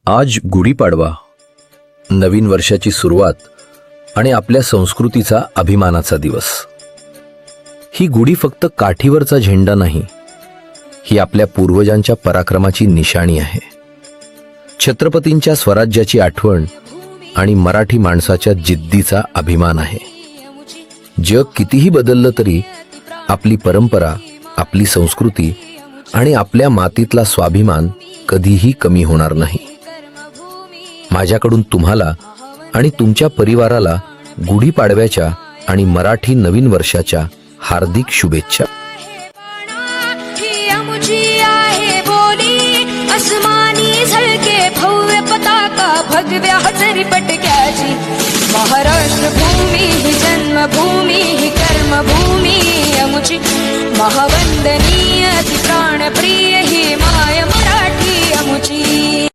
आज गुढीपाडवा, नवीन वर्षाची सुरुवात आणि आपल्या संस्कृतीचा अभिमानाचा दिवस. ही गुढी फक्त काठीवरचा झेंडा नाही, ही आपल्या पूर्वजांच्या पराक्रमाची निशाणी आहे. छत्रपतींच्या स्वराज्याची आठवण आणि मराठी माणसाच्या जिद्दीचा अभिमान आहे. जग कितीही बदललं तरी आपली परंपरा, आपली संस्कृती आणि आपल्या मातीतला स्वाभिमान कधीही कमी होणार नाही. माझ्याकडून तुम्हाला आणि तुमच्या परिवाराला गुढीपाडव्याच्या आणि मराठी नवीन वर्षाच्या हार्दिक शुभेच्छा. भगव्या हजरी पटक्याची महाराष्ट्र भूमी ही जन्मभूमी ही कर्मभूमी अमुची महावंदनीय ती प्राणप्रिय ही माय मराठी अमुची.